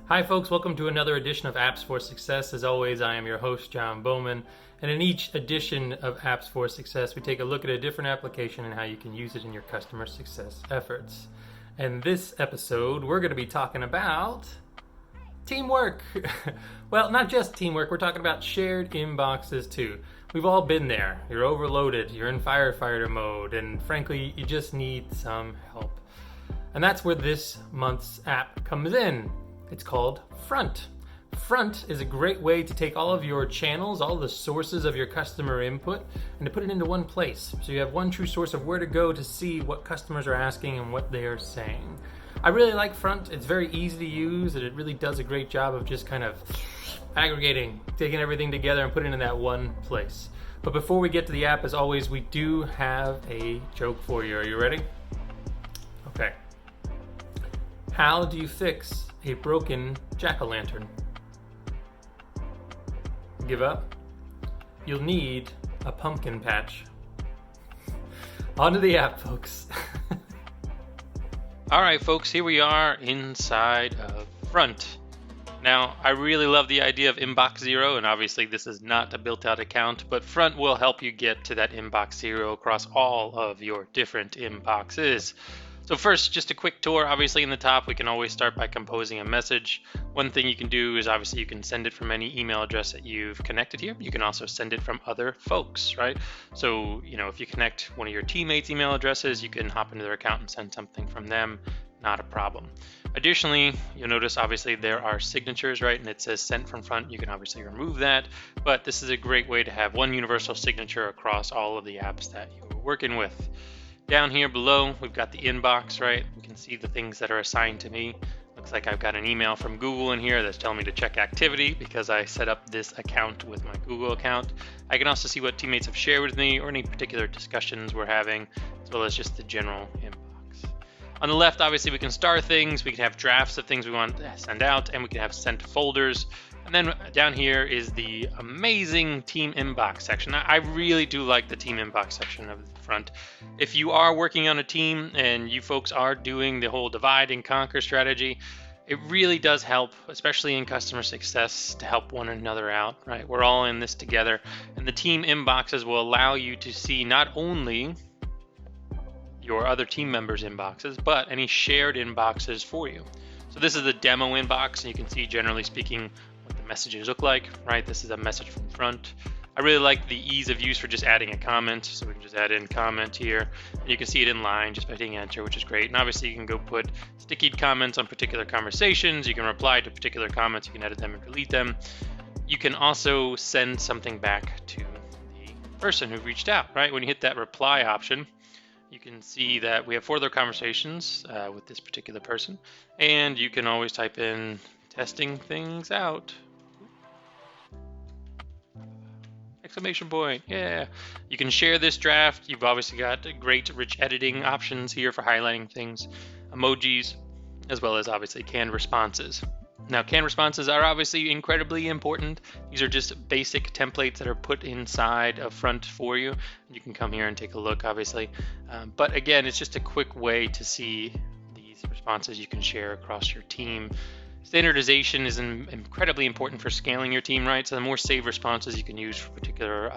Hi, folks. Welcome to another edition of Apps for Success. As always, I am your host, John Bowman. And in each edition of Apps for Success, we take a look at a different application and how you can use it in your customer success efforts. And this episode, we're going to be talking about teamwork. Well, not just teamwork, we're talking about shared inboxes too. We've all been there. You're overloaded, you're in firefighter mode, and frankly, you just need some help. And that's where this month's app comes in. It's called Front. Front is a great way to take all of your channels, all the sources of your customer input, and to put it into one place. So you have one true source of where to go to see what customers are asking and what they are saying. I really like Front. It's very easy to use, and it really does a great job of just kind of aggregating, taking everything together and putting it in that one place. But before we get to the app, as always, we do have a joke for you. Are you ready? Okay. How do you fix a broken jack-o'-lantern? Give up? You'll need a pumpkin patch. On to the app, folks. All right, folks, here we are inside of Front. Now, I really love the idea of Inbox Zero, and obviously this is not a built-out account, but Front will help you get to that Inbox Zero across all of your different inboxes. So first, just a quick tour. Obviously in the top, we can always start by composing a message. One thing you can do is obviously you can send it from any email address that you've connected here. You can also send it from other folks, right? So, if you connect one of your teammates' email addresses, you can hop into their account and send something from them. Not a problem. Additionally, you'll notice obviously there are signatures, right? And it says sent from Front. You can obviously remove that, but this is a great way to have one universal signature across all of the apps that you're working with. Down here below, we've got the inbox, right? We can see the things that are assigned to me. Looks like I've got an email from Google in here that's telling me to check activity because I set up this account with my Google account. I can also see what teammates have shared with me or any particular discussions we're having, as well as just the general inbox. On the left, obviously, we can star things. We can have drafts of things we want to send out, and we can have sent folders. And then down here is the amazing team inbox section. I really do like the team inbox section of the Front. If you are working on a team and you folks are doing the whole divide and conquer strategy, it really does help, especially in customer success, to help one another out, right? We're all in this together. And the team inboxes will allow you to see not only your other team members' inboxes, but any shared inboxes for you. So this is the demo inbox, and you can see, generally speaking, what the messages look like, right? This is a message from Front. I really like the ease of use for just adding a comment. So we can just add in comment here, and you can see it in line just by hitting enter, which is great. And obviously you can go put sticky comments on particular conversations. You can reply to particular comments. You can edit them and delete them. You can also send something back to the person who reached out, right? When you hit that reply option, you can see that we have further conversations with this particular person, and you can always type in testing things out. Exclamation point, yeah. You can share this draft. You've obviously got great rich editing options here for highlighting things, emojis, as well as obviously canned responses. Now, canned responses are obviously incredibly important. These are just basic templates that are put inside of Front for you. You can come here and take a look, obviously. But again, it's just a quick way to see these responses you can share across your team. Standardization is incredibly important for scaling your team, right? So the more saved responses you can use for particular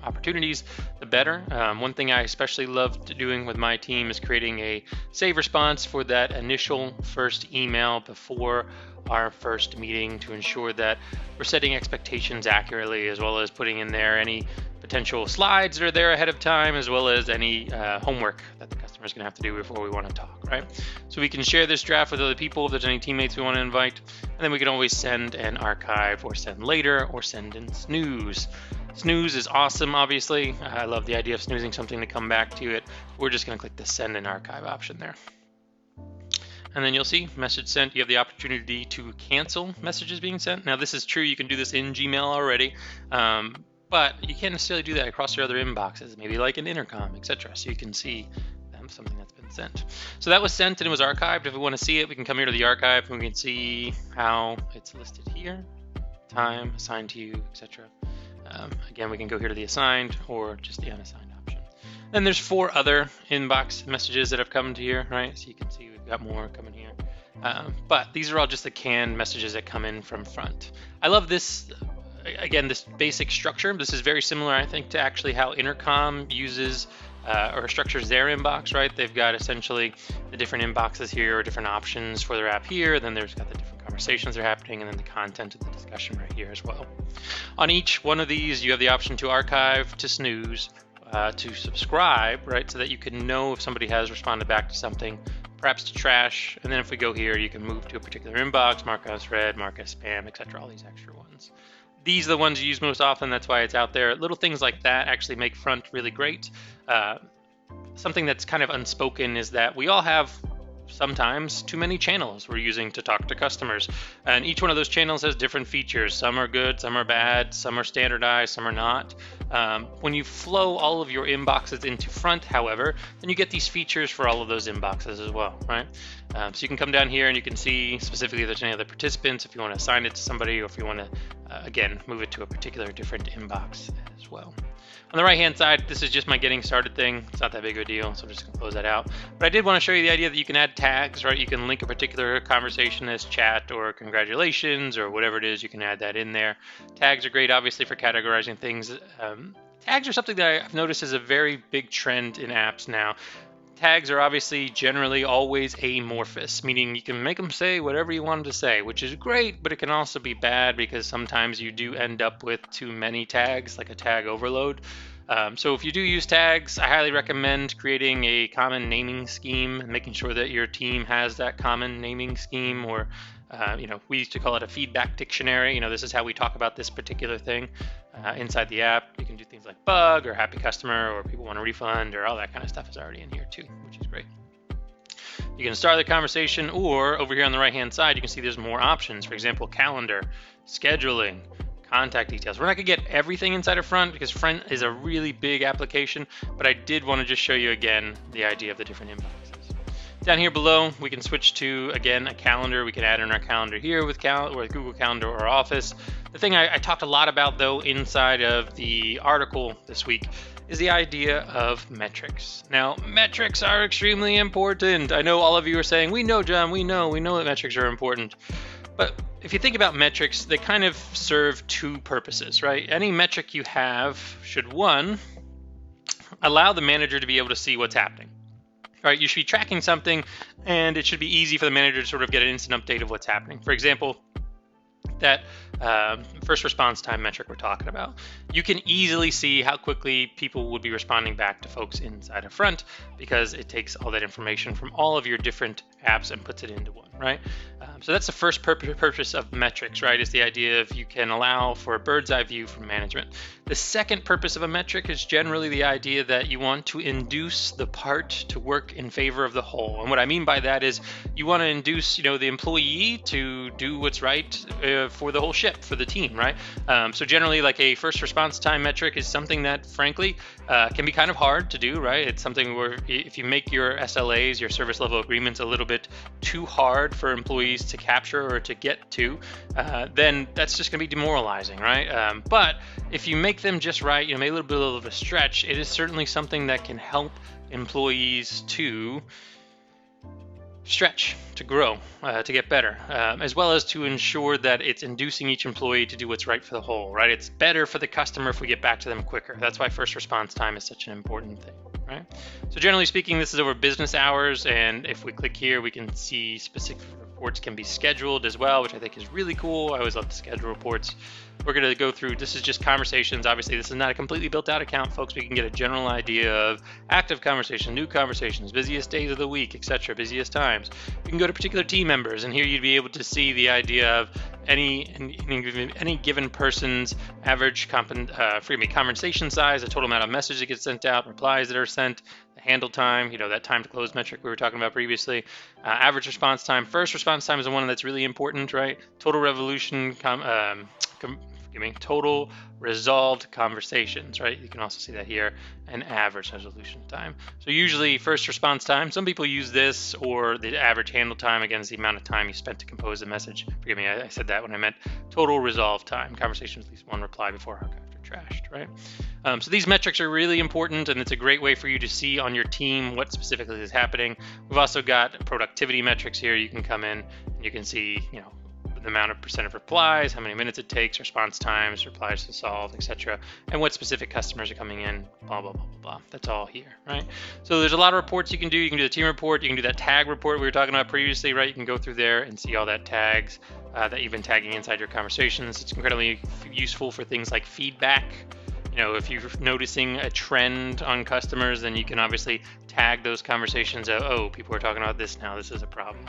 opportunities, the better. One thing I especially love doing with my team is creating a save response for that initial first email before our first meeting to ensure that we're setting expectations accurately, as well as putting in there any potential slides that are there ahead of time, as well as any homework that the customer is going to have to do before we want to talk, right? So we can share this draft with other people if there's any teammates we want to invite, and then we can always send and archive or send later or send in snooze. Snooze is awesome, obviously. I love the idea of snoozing something to come back to it. We're just going to click the send and archive option there. And then you'll see message sent. You have the opportunity to cancel messages being sent. Now this is true, you can do this in Gmail already, but you can't necessarily do that across your other inboxes, maybe like an intercom, etc. So you can see something that's been sent. So that was sent and it was archived. If we want to see it, we can come here to the archive and we can see how it's listed here, time, assigned to you, etc. Again, we can go here to the assigned or just the unassigned option. Then there's 4 other inbox messages that have come to here, right? So you can see we've got more coming here. But these are all just the canned messages that come in from front. I love this. Again, this basic structure. This is very similar, I think, to actually how Intercom uses or structures their inbox, right? They've got essentially the different inboxes here, or different options for their app here. Then there's got the different conversations that are happening, and then the content of the discussion right here as well. On each one of these, you have the option to archive, to snooze, to subscribe, right? So that you can know if somebody has responded back to something, perhaps to trash. And then if we go here, you can move to a particular inbox, mark as read, mark as spam, etc. All these extra ones. These are the ones you use most often. That's why it's out there. Little things like that actually make Front really great. Something that's kind of unspoken is that we all have sometimes too many channels we're using to talk to customers, and each one of those channels has different features. Some are good, some are bad, some are standardized, some are not. When you flow all of your inboxes into Front, however, then you get these features for all of those inboxes as well, right? So you can come down here and you can see specifically if there's any other participants, if you want to assign it to somebody, or if you want to again move it to a particular different inbox as well. On the right hand side, this is just my getting started thing. It's not that big of a deal, so I'm just gonna close that out. But I did want to show you the idea that you can add tags, right? You can link a particular conversation as chat or congratulations or whatever it is. You can add that in there. Tags are great, obviously, for categorizing things. Tags are something that I've noticed is a very big trend in apps now. Tags are obviously generally always amorphous, meaning you can make them say whatever you want them to say, which is great, but it can also be bad because sometimes you do end up with too many tags, like a tag overload. So if you do use tags, I highly recommend creating a common naming scheme and making sure that your team has that common naming scheme, or we used to call it a feedback dictionary. This is how we talk about this particular thing inside the app. You can do things like bug or happy customer, or people want a refund, or all that kind of stuff is already in here too, which is great. You can start the conversation, or over here on the right hand side, you can see there's more options. For example, calendar, scheduling, contact details. We're not going to get everything inside of Front because Front is a really big application, but I did want to just show you again the idea of the different inboxes. Down here below, we can switch to, again, a calendar. We can add in our calendar here with Google Calendar or Office. The thing I talked a lot about, though, inside of the article this week is the idea of metrics. Now, metrics are extremely important. I know all of you are saying, we know, John, we know that metrics are important. But if you think about metrics, they kind of serve two purposes, right? Any metric you have should, one, allow the manager to be able to see what's happening. Right, you should be tracking something, and it should be easy for the manager to sort of get an instant update of what's happening. For example, that first response time metric we're talking about. You can easily see how quickly people would be responding back to folks inside of Front, because it takes all that information from all of your different apps and puts it into one, right? So that's the first purpose of metrics, right? Is the idea of you can allow for a bird's eye view from management. The second purpose of a metric is generally the idea that you want to induce the part to work in favor of the whole. And what I mean by that is you want to induce, the employee to do what's right for the whole ship, for the team, right? So generally, like a first response time metric is something that, frankly, can be kind of hard to do, right? It's something where if you make your SLAs, your service level agreements, a little bit too hard for employees to capture or to get to, then that's just going to be demoralizing, right? But if you make them just right, make a little bit of a stretch, it is certainly something that can help employees to stretch, to grow, to get better, as well as to ensure that it's inducing each employee to do what's right for the whole, right? It's better for the customer if we get back to them quicker. That's why first response time is such an important thing, right? So generally speaking, this is over business hours, and if we click here, we can see specific reports can be scheduled as well, which I think is really cool. I always love to schedule reports. We're going to go through, this is just conversations. Obviously, this is not a completely built out account, folks. We can get a general idea of active conversation, new conversations, busiest days of the week, etc., busiest times. You can go to particular team members, and here you'd be able to see the idea of any given person's average conversation size, the total amount of messages that get sent out, replies that are sent, the handle time, that time to close metric we were talking about previously, average response time. First response time is the one that's really important, right? Total total resolved conversations, right? You can also see that here, and average resolution time. So usually first response time, some people use this, or the average handle time, again, is the amount of time you spent to compose a message. Forgive me, I said that when I meant total resolve time. Conversation with at least one reply before archive. trashed, right? So these metrics are really important, and it's a great way for you to see on your team what specifically is happening. We've also got productivity metrics here. You can come in and you can see, the amount of percent of replies, how many minutes it takes, response times, replies to solve, etc., and what specific customers are coming in, blah, blah, blah, blah, blah. That's all here, right? So there's a lot of reports you can do. You can do the team report. You can do that tag report we were talking about previously, right? You can go through there and see all that tags that you've been tagging inside your conversations. It's incredibly useful for things like feedback. If you're noticing a trend on customers, then you can obviously tag those conversations. Oh, people are talking about this now. This is a problem.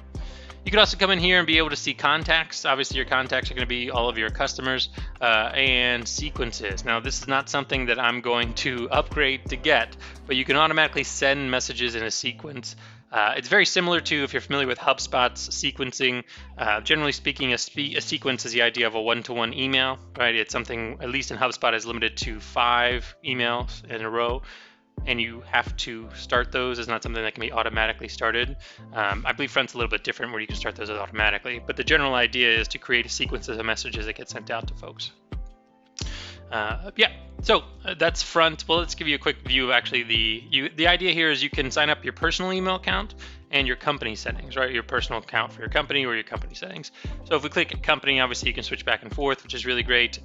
You can also come in here and be able to see contacts. Obviously, your contacts are going to be all of your customers and sequences. Now, this is not something that I'm going to upgrade to get, but you can automatically send messages in a sequence. It's very similar to, if you're familiar with HubSpot's sequencing. Generally speaking, a sequence is the idea of a one-to-one email, right? It's something, at least in HubSpot, is limited to 5 emails in a row, and you have to start those. It's not something that can be automatically started. I believe Front's a little bit different, where you can start those automatically, but the general idea is to create a sequence of messages that get sent out to folks. So that's Front. Well, let's give you a quick view of actually the idea here is you can sign up your personal email account and your company settings, right? Your personal account for your company or your company settings. So if we click company, obviously you can switch back and forth, which is really great.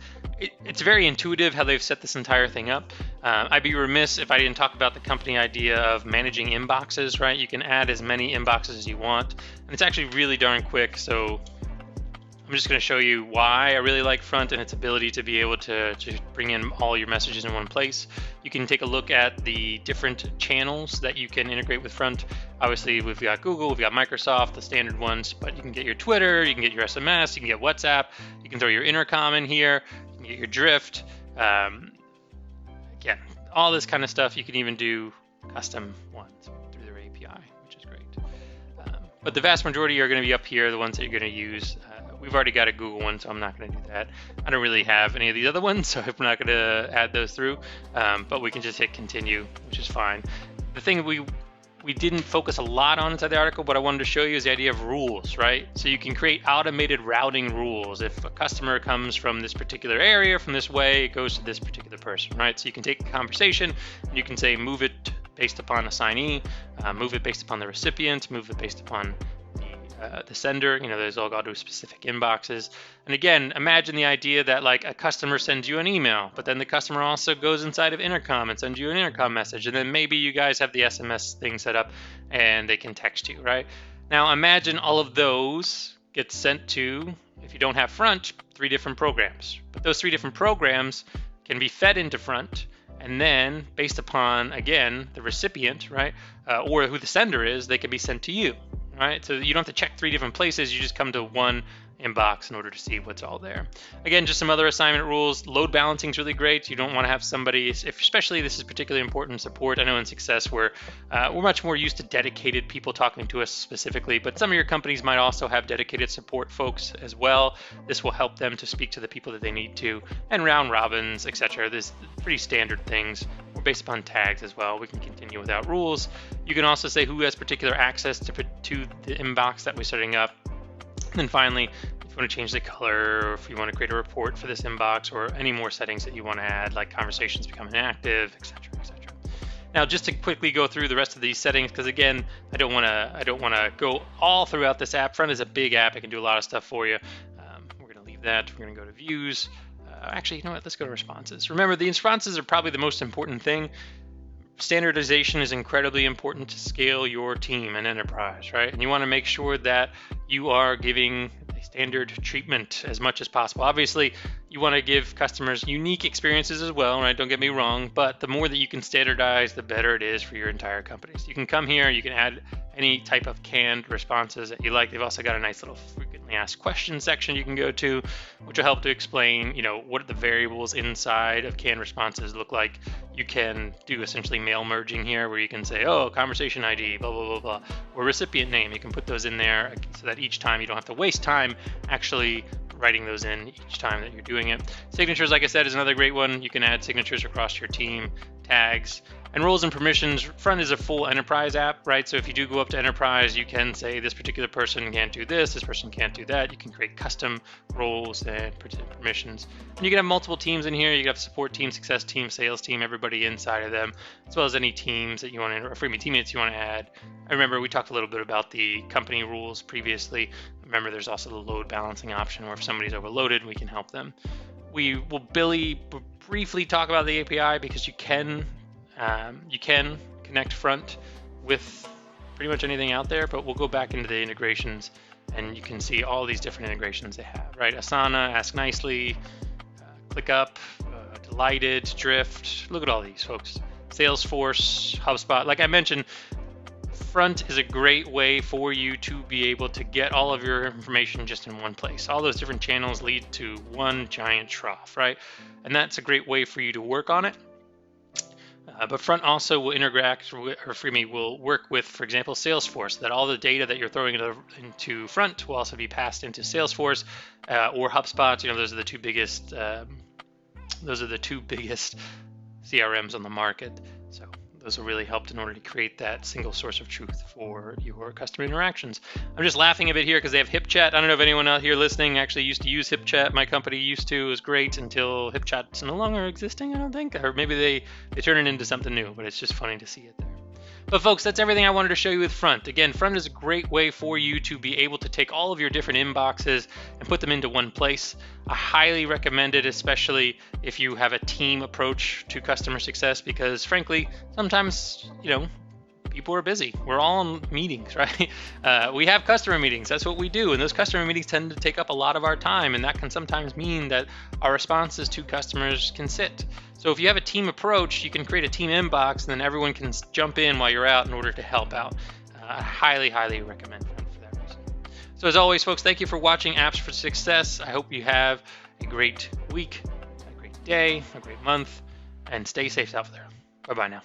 It's very intuitive how they've set this entire thing up. I'd be remiss if I didn't talk about the company idea of managing inboxes, right? You can add as many inboxes as you want, and it's actually really darn quick. So I'm just going to show you why I really like Front and its ability to be able to bring in all your messages in one place. You can take a look at the different channels that you can integrate with Front. Obviously, we've got Google, we've got Microsoft, the standard ones, but you can get your Twitter, you can get your SMS, you can get WhatsApp, you can throw your intercom in here, you can get your Drift. Again, all this kind of stuff. You can even do custom ones through their API, which is great. But the vast majority are going to be up here, the ones that you're going to use. We've already got a Google one, so I'm not going to do that. I don't really have any of these other ones, so I'm not going to add those through. But we can just hit continue, which is fine. The thing we didn't focus a lot on inside the article, but I wanted to show you is the idea of rules, right? So you can create automated routing rules. If a customer comes from this particular area, from this way, it goes to this particular person, right? So you can take a conversation and you can say move it based upon assignee, move it based upon the recipient, move it based upon the sender. Those all go to specific inboxes. And again, imagine the idea that like a customer sends you an email, but then the customer also goes inside of Intercom and sends you an Intercom message, and then maybe you guys have the SMS thing set up and they can text you, right? Now imagine all of those get sent to, if you don't have Front, 3 different programs. But those 3 different programs can be fed into Front, and then based upon, again, the recipient, right, or who the sender is, they can be sent to you. Right, so you don't have to check 3 different places. You just come to one inbox in order to see what's all there. Again, just some other assignment rules. Load balancing is really great. You don't want to have somebody, especially this is particularly important in support. I know in success we're much more used to dedicated people talking to us specifically, but some of your companies might also have dedicated support folks as well. This will help them to speak to the people that they need to, and round robins, etc. There's pretty standard things. We're based upon tags as well. We can continue without rules. You can also say who has particular access to the inbox that we're setting up. And then finally, if you want to change the color, or if you want to create a report for this inbox, or any more settings that you want to add, like conversations becoming active, etc., etc. Now, just to quickly go through the rest of these settings, because again, I don't want to go all throughout this app. Front is a big app; it can do a lot of stuff for you. We're going to leave that. We're going to go to views. Actually, you know what? Let's go to responses. Remember, the responses are probably the most important thing. Standardization is incredibly important to scale your team and enterprise, right? And you want to make sure that you are giving a standard treatment as much as possible. Obviously, you want to give customers unique experiences as well, right? Don't get me wrong, but the more that you can standardize, the better it is for your entire company. So you can come here, you can add any type of canned responses that you like. They've also got a nice little frequently asked questions section you can go to, which will help to explain, what the variables inside of canned responses look like. You can do essentially mail merging here, where you can say, conversation ID, blah, blah, blah, blah, or recipient name. You can put those in there so that each time you don't have to waste time actually writing those in each time that you're doing it. Signatures, like I said, is another great one. You can add signatures across your team, tags, and roles and permissions. Front is a full enterprise app, right? So if you do go up to enterprise, you can say this particular person can't do this person can't do that. You can create custom roles and permissions. And you can have multiple teams in here. You can have support team, success team, sales team, everybody inside of them, as well as any teams that you want to, or freebie teammates you want to add. I remember we talked a little bit about the company rules previously. Remember, there's also the load balancing option where if somebody's overloaded, we can help them. We will briefly talk about the API because you can connect Front with pretty much anything out there, but we'll go back into the integrations and you can see all these different integrations they have, right? Asana, Ask Nicely, ClickUp, Delighted, Drift. Look at all these, folks. Salesforce, HubSpot. Like I mentioned, Front is a great way for you to be able to get all of your information just in one place. All those different channels lead to one giant trough, right? And that's a great way for you to work on it. But Front also will interact, or freebie will work with, for example, Salesforce, that all the data that you're throwing into Front will also be passed into Salesforce or HubSpot. You know, those are the two biggest CRMs on the market. So those will really help in order to create that single source of truth for your customer interactions. I'm just laughing a bit here because they have HipChat. I don't know if anyone out here listening actually used to use HipChat. My company used to. It was great until HipChat's no longer existing, I don't think. Or maybe they turn it into something new, but it's just funny to see it there. But folks, that's everything I wanted to show you with Front. Again, Front is a great way for you to be able to take all of your different inboxes and put them into one place. I highly recommend it, especially if you have a team approach to customer success, because frankly, sometimes, people are busy. We're all in meetings, right? We have customer meetings. That's what we do. And those customer meetings tend to take up a lot of our time. And that can sometimes mean that our responses to customers can sit. So if you have a team approach, you can create a team inbox and then everyone can jump in while you're out in order to help out. I highly, highly recommend Front for that reason. So as always, folks, thank you for watching Apps for Success. I hope you have a great week, a great day, a great month, and stay safe out there. Bye-bye now.